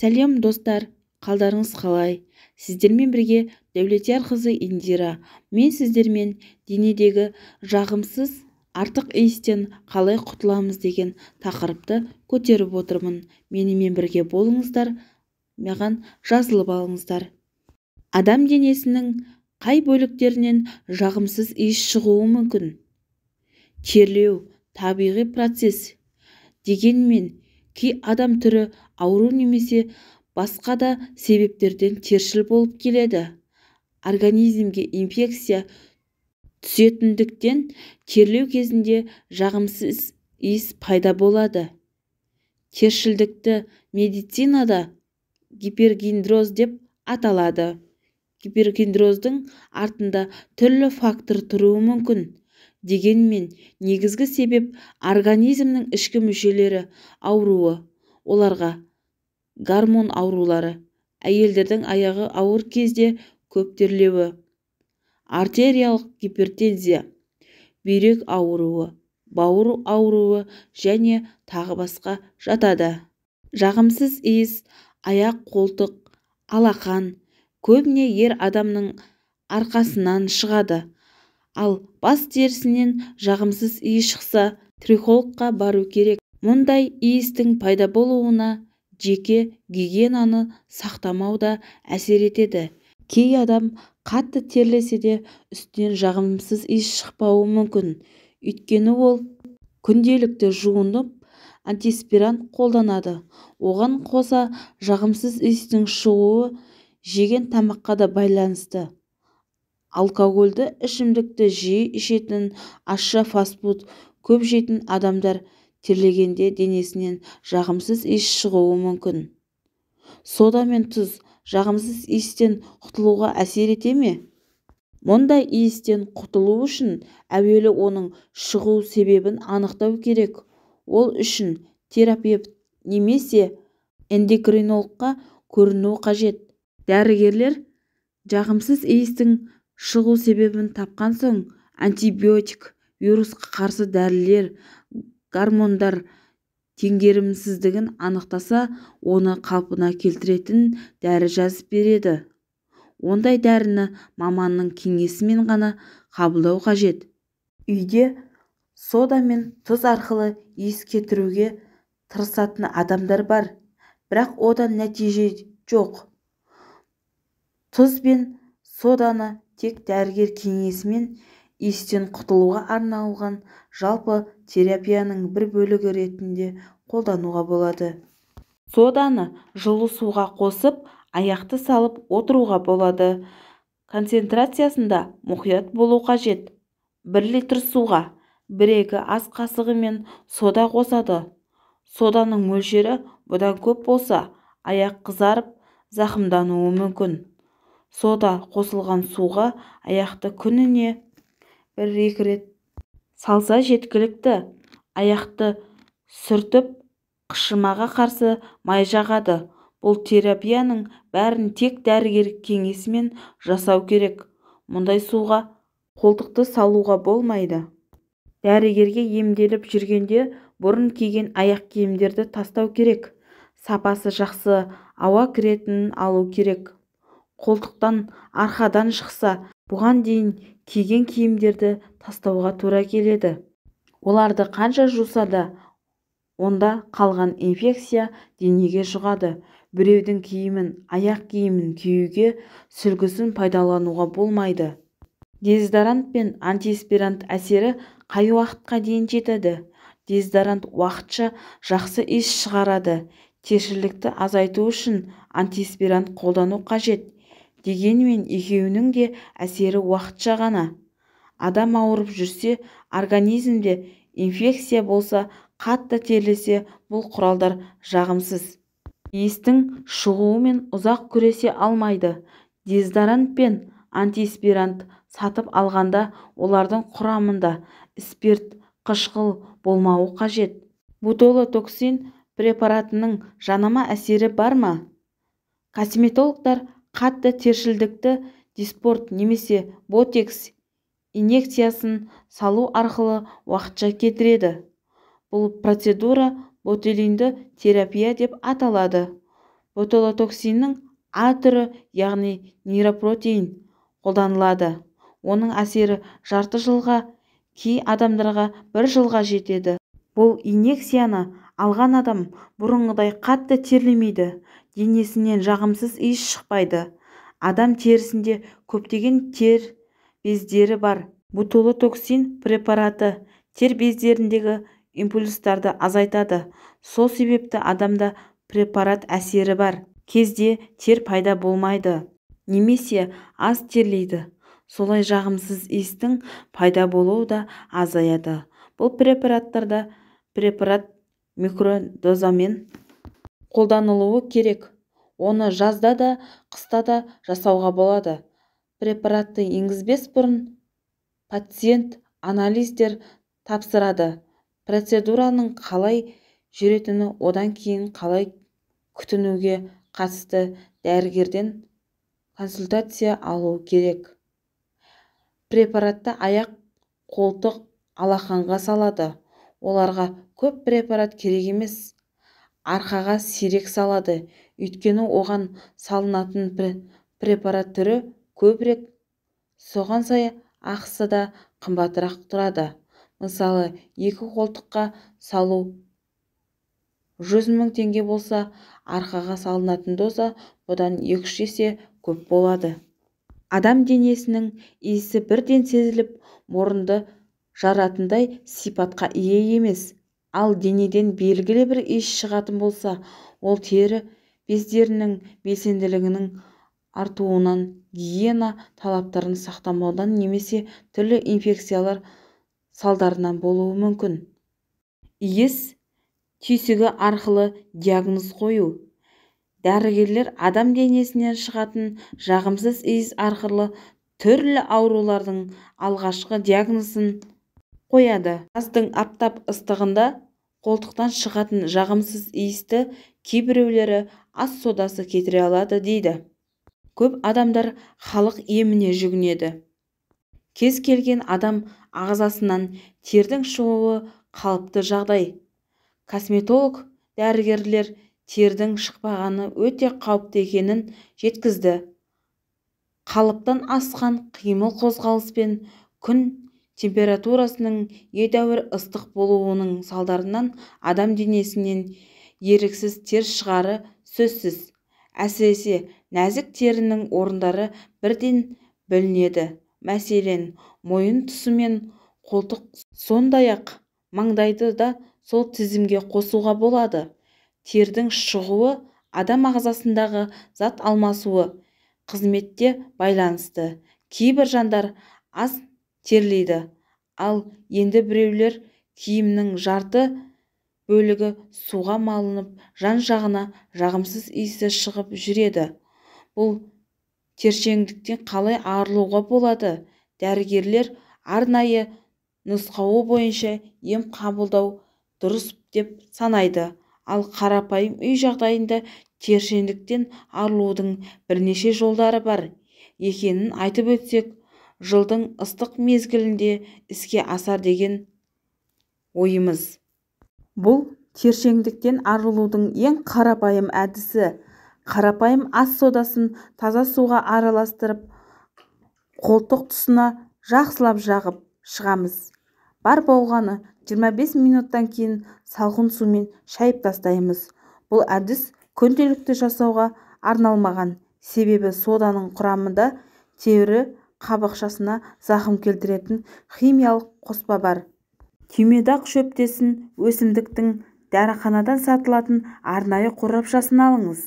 Сәлем достар, қалдарыңыз қалай? Сіздермен бірге Дәулетиярқызы Индира. Мен сіздермен денедегі жағымсыз артық иістен қалай құтыламыз деген тақырыпты көтеріп отырмын. Менімен бірге болыңыздар, маған жазылып алыңыздар. Адам денесінің қай бөліктерінен жағымсыз иіс шығуы мүмкін? Терлеу табиғи процесс. Дегенмен, кей адам түрі ауру немесе басқа да себептерден тершіл болып келеді. Организмге инфекция түсетіндіктен терлеу кезінде жағымсыз иіс пайда болады. Тершілдікті медицинада гипергидроз деп аталады. Гипергидроздың артында түрлі фактор тұруы мүмкін. Дегенмен, негізгі себеп организмнің ішкі мүшелері ауруы. Оларға гормон аурулары, әйелдердің аяғы ауыр кезде көп терлеуі, артериялық гипертензия, бүйрек ауруы, бауыр ауруы және тағы басқа жатады. Жағымсыз иіс аяқ, қолтық, алақан, көбіне ер адамның арқасынан шығады. Ал бас терісінен жағымсыз иіс шықса, трихологқа бару керек. Мұндай иістің пайда болуына жеке гигиенаны сақтамау да әсер етеді. Кей адам қатты терлесе де үстінен жағымсыз иіс шықпауы мүмкін. Өйткені ол күнделікті жуынып, антиспирант қолданады. Оған қоса жағымсыз иістің шығуы жеген тамаққа да байланысты. Алкогольді ішімдікті жиі ішетін, ащы фастфуд көп жейтін адамдар терлегенде денесінен жағымсыз иіс шығуы мүмкін. Сода мен тұз жағымсыз иістен құтылуға әсер ете ме? Мұндай иістен құтылу үшін әуелі оның шығу себебін анықтау керек. Ол үшін терапевт немесе эндокринологқа көріну қажет. Дәрігерлер жағымсыз иістің шығу себебін тапқан соң антибиотик, вирусқа қарсы дәрілер, гормондар теңгерімсіздігін анықтаса, оны қалпына келтіретін дәрі жазып береді. Ондай дәріні маманның кеңесімен ғана қабылдау қажет. Үйде сода мен тұз арқылы иіс кетіруге тырысатын адамдар бар, бірақ одан нәтиже жоқ. Тұз бен соданы тек дәрігер кеңесімен иістен құтылуға арналған жалпы терапияның бір бөлігі ретінде қолдануға болады. Соданы жылы суға қосып, аяқты салып отыруға болады. Концентрациясында мұқият болу қажет. 1 литр суға 1-2 ас қасығы мен сода қосады. Соданың мөлшері бұдан көп болса, аяқ қызарып, зақымдануы мүмкін. Сода қосылған суға аяқты күніне 1-2 рет салса жеткілікті. Аяқты сүртіп, қышымаға қарсы май жағады. Бұл терапияның бәрін тек дәрігер кеңесімен жасау керек. Мұндай суға қолтықты салуға болмайды. Дәрігерге емделіп жүргенде бұрын киген аяқ киімдерді тастау керек. Сапасы жақсы ауа кіретінін алу керек. Қолтықтан арқадан шықса, бұған дейін киген киімдерді тастауға тура келеді. Оларды қанша жуса да, онда қалған инфекция денеге жұғады. Біреудің киімін, аяқ киімін киюге сүлгісін пайдалануға болмайды. Дезодорант пен антиспирант әсері қай уақытқа дейін жетеді? Дезодорант уақытша жақсы иіс шығарады. Тершілдікті азайту үшін антиспирант қолдану қажет. Дегенмен екеуінің де әсері уақытша ғана. Адам ауырып жүрсе, организмде инфекция болса, қатты терлесе, бұл құралдар жағымсыз иістің шығуымен ұзақ күресе алмайды. Дезодорант пен антиспирант сатып алғанда олардың құрамында спирт, қышқыл болмауы қажет. Ботулотоксин препаратының жанама әсері бар ма? Косметологтар қатты тершілдікті диспорт немесе ботекс инъекциясын салу арқылы уақытша кетіреді. Бұл процедура ботулинді терапия деп аталады. ботулотоксиннің А түрі, яғни нейропротеин қолданылады. Оның әсері жарты жылға, кей адамдарға 1 жылға жетеді. Бұл инъекцияны алған адам бұрынғыдай қатты терлемейді, денесінен жағымсыз иіс шықпайды. Адам терісінде көптеген тер бездері бар. Ботулотоксин препараты тер бездеріндегі импульстарды азайтады. Сол себепті адамда препарат әсері бар кезде тер пайда болмайды, немесе аз терлейді. Солай жағымсыз иістің пайда болуы да азаяды. Бұл препарат микродозамен қолданылуы керек. Оны жазда да, қыста да жасауға болады. Препаратты енгізбес бұрын пациент анализдер тапсырады. Процедураның қалай жүретіні, одан кейін қалай күтінуге қатысты дәрігерден консультация алу керек. Препаратты аяқ, қолтық, алақанға салады. Оларға көп препарат керек емес. Арқаға сирек салады. Өйткені оған салынатын препарат түрі көбірек, соған сай ақысы да қымбатырақ тұрады. Мысалы, 2 қолтыққа салу 100 000 теңге болса, арқаға салынатын доза бұдан 2-3 есе көп болады. Адам денесінің иісі бірден сезіліп, мұрынды жаратындай сипатқа ие емес. Ал денеден белгілі бір иіс шығатын болса, ол тері бездерінің белсенділігінің артуынан, гигиена талаптарын сақтамаудан немесе түрлі инфекциялар салдарынан болуы мүмкін. Иіс түйсігі арқылы диагноз қою. Дәрігерлер адам денесінен шығатын жағымсыз иіс арқылы түрлі аурулардың алғашқы диагнозын қояды. Жаздың аптап ыстығында қолтықтан шығатын жағымсыз иісті кейбіреулері ас содасы кетіре алады дейді. Көп адамдар халық еміне жүгінеді. Кез келген адам ағзасынан тердің шығуы қалыпты жағдай. Косметолог дәрігерлер тердің шықпағаны өте қауіпті екенін жеткізді. Қалыптан асқан қимыл қозғалыс пен күн температурасының едәуір ыстық болуының салдарынан адам денесінен еріксіз тер шығары сөзсіз. Әсіресе нәзік терінің орындары бірден білінеді. Мәселен, мойын тұсы мен қолтық, сондай-ақ маңдайды да сол тізімге қосуға болады. Тердің шығуы адам ағзасындағы зат алмасуы қызметте байланысты. Кейбір жандар аз терлейді, ал енді біреулер киімнің жарты бөлігі суға малынып, жан-жағына жағымсыз иісі шығып жүреді. Бұл тершеңдіктен қалай арылуға болады? Дәрігерлер арнайы нұсқауы бойынша ем қабылдау дұрыс деп санайды. Ал қарапайым үй жағдайында тершеңдіктен арылудың бірнеше жолдары бар екенін айтып өтсек, жылдың ыстық мезгілінде іске асар деген ойымыз. Бұл тершеңдіктен арылудың ең қарапайым әдісі. Қарапайым ас содасын таза суға араластырып, қолтық тұсына жақсылап жағып шығамыз. Бар болғаны 25 минуттан кейін салқын сумен шайып тастаймыз. Бұл әдіс күнделікті жасауға арналмаған, себебі соданың құрамында тері қабықшасына зақым келтіретін химиялық қоспа бар. Түймедақ шөптесін өсімдіктің дәріханадан сатылатын арнайы қорапшасын алыңыз.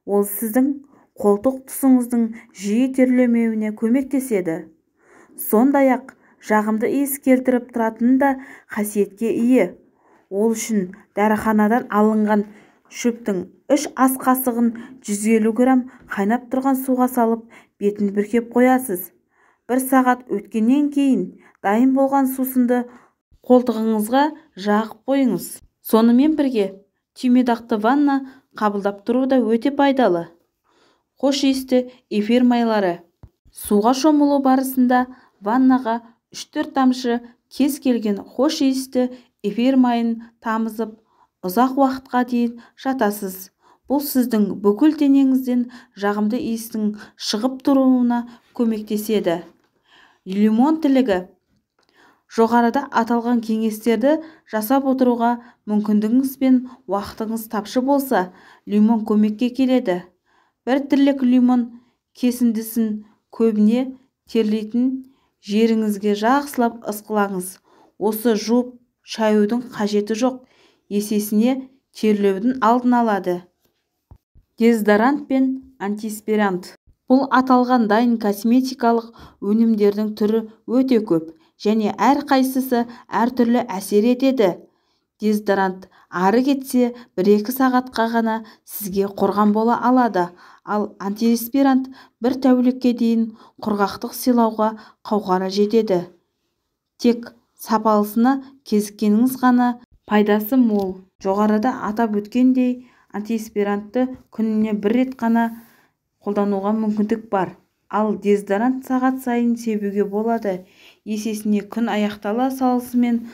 Ол сіздің қолтық тұсыңыздың жиі терлемеуіне көмектеседі. Сондай-ақ жағымды иіс келтіріп тұратын да қасиетке ие. Ол үшін дәріханадан алынған шөптің 3 ас қасығын 150 грамм қайнап тұрған суға салып, бетін бүркеп қоясыз. 1 сағат өткеннен кейін дайын болған сусынды қолтығыңызға жағып қойыңыз. Сонымен бірге түймедақты ванна қабылдап тұру да өте пайдалы. Хош иісті эфир майлары. Суға шомылу барысында ваннаға 3-4 тамшы кез келген хош иісті эфир майын тамызып, ұзақ уақытқа дейін жатасыз. бұл сіздің бүкіл денеңізден жағымды иістің шығып тұруына көмектеседі. Лимон тілігі. Жоғарыда аталған кеңестерді жасап отыруға мүмкіндігіңіз бен уақытыңыз тапшы болса, лимон көмекке келеді. Бір тілік лимон кесіндісін көбіне терлейтін жеріңізге жақсылап ысқылаңыз. Осы жуып шаюдың қажеті жоқ, есесіне терлеудің алдын алады. Дезодорант пен антиперспирант. Бұл аталған дайын косметикалық өнімдердің түрі өте көп және әрқайсысы әртүрлі әсер етеді. Дезодорант ары кетсе 1-2 сағатқа ғана сізге қорған бола алады, ал антиперспирант 1 тәулікке дейін құрғақтық сыйлауға қауқары жетеді. Тек сапалысына кезіккеніңіз ғана пайдасы мол. Жоғарыда атап өткендей, антиперспирантты күніне 1 рет қана қолдануға мүмкіндік бар, ал дезодорант сағат сайын себуге болады. Есесіне күн аяқтала салысымен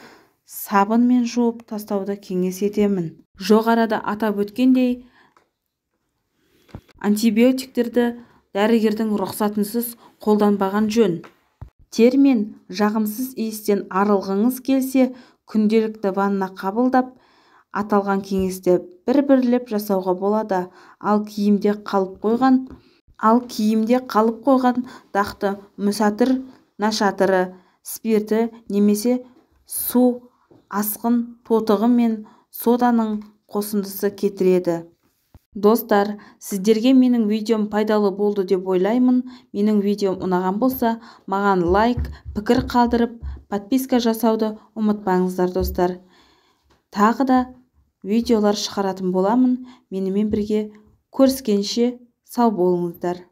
сабынмен жуып тастауды кеңес етемін. Жоғарыда атап өткендей, антибиотиктерді дәрігердің рұқсатынсыз қолданбаған жөн. Тер мен жағымсыз иістен арылғыңыз келсе, күнделікті ванна қабылдап, аталған кеңесті бір-бірлеп жасауға болады. Ал киімде қалып қойған дақты мүсәтір нашатыры, спирті немесе су асқын тотығы мен соданың қосындысы кетіреді. Достар, сіздерге менің видеом пайдалы болды деп ойлаймын. Менің видеом ұнаған болса, маған лайк, пікір қалдырып, подписка жасауды ұмытпаңыздар, достар. Тағы да видеолар шығаратын боламын. Менімен бірге көріскенше сау болыңыздар.